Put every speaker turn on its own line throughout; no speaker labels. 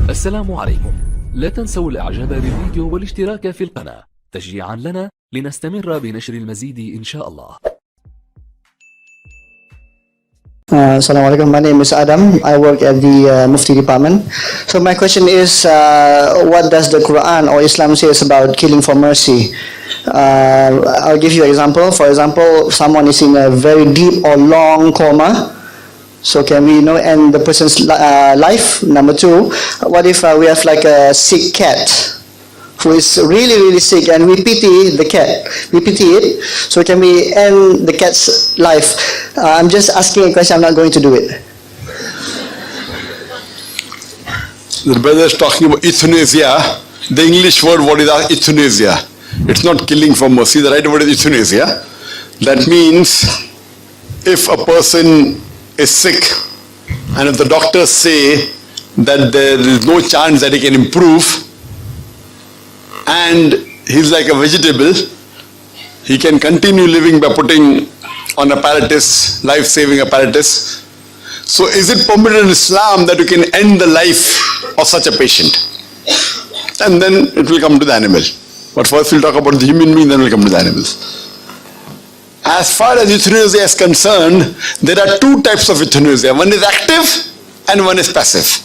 السلام عليكم. لا تنسوا الإعجاب بالفيديو والاشتراك في القناة تشجيعا لنا لنستمر بنشر المزيد إن شاء الله.
Assalamu alaikum. My name is Adam. I work at the Mufti department. So my question is, what does the Quran or Islam says about killing for mercy? I'll give you an example. For example, someone is in a very deep or long coma. So can we end the person's life? Number two, what if we have like a sick cat who is really sick and we pity the cat, we pity it, so can we end the cat's life? I'm just asking a question, I'm not going to do it.
The brother is talking about euthanasia. The English word, what is euthanasia? It's not killing for mercy. The right word is euthanasia. That means if a person is sick and if the doctors say that there is no chance that he can improve, and he's like a vegetable, he can continue living by putting on apparatus, life-saving apparatus. So is it permitted in Islam that you can end the life of such a patient? And then it will come to the animal. But first we'll talk about the human being, then we'll come to the animals. As far as euthanasia is concerned, there are two types of euthanasia. One is active and one is passive.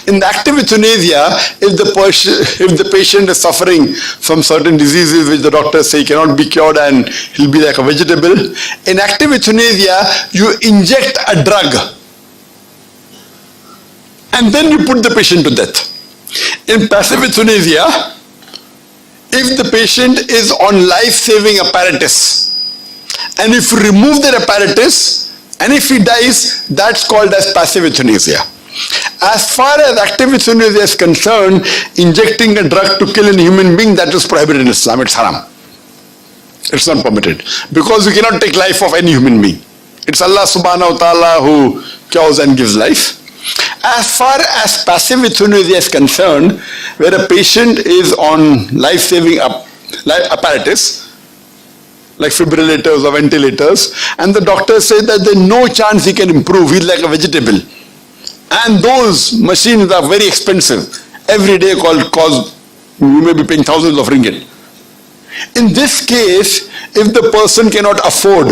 In the active euthanasia, if the patient is suffering from certain diseases which the doctors say cannot be cured and he'll be like a vegetable, in active euthanasia, you inject a drug and then you put the patient to death. In passive euthanasia, if the patient is on life-saving apparatus, and if you remove the apparatus, and if he dies, that's called as passive euthanasia. As far as active euthanasia is concerned, injecting a drug to kill a human being, that is prohibited in Islam. It's haram. It's not permitted. Because you cannot take life of any human being. It's Allah subhanahu wa ta'ala who cures and gives life. As far as passive euthanasia is concerned, where a patient is on life-saving apparatus, like defibrillators or ventilators, and the doctors say that there's no chance he can improve, he's like a vegetable. And those machines are very expensive. Every day you may be paying thousands of ringgit. In this case, if the person cannot afford,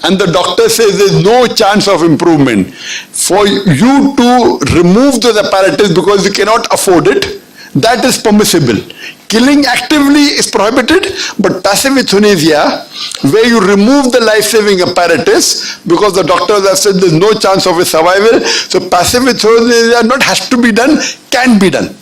and the doctor says there's no chance of improvement, for you to remove those apparatus because you cannot afford it, that is permissible. Killing actively is prohibited, but passive euthanasia, where you remove the life-saving apparatus because the doctors have said there's no chance of his survival, so passive euthanasia not has to be done, can be done.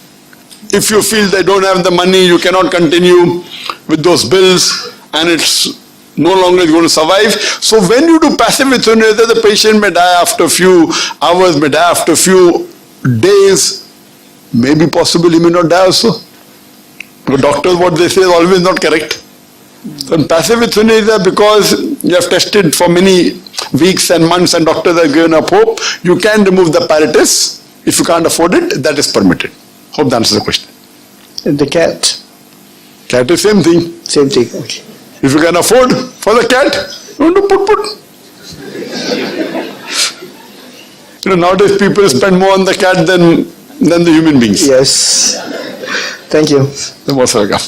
If you feel they don't have the money, you cannot continue with those bills, and it's no longer going to survive. So when you do passive euthanasia, the patient may die after a few hours, may die after a few days, maybe possibly he may not die also. The doctors, what they say is always not correct. So in passive euthanasia, because you have tested for many weeks and months and doctors have given up hope, you can remove the apparatus. If you can't afford it, that is permitted. Hope that answers the question.
The cat?
Cat is same thing.
Same thing, okay.
If you can afford for the cat, you want to put. Nowadays people spend more on the cat than the human beings.
Yes. Thank you.
You're most welcome.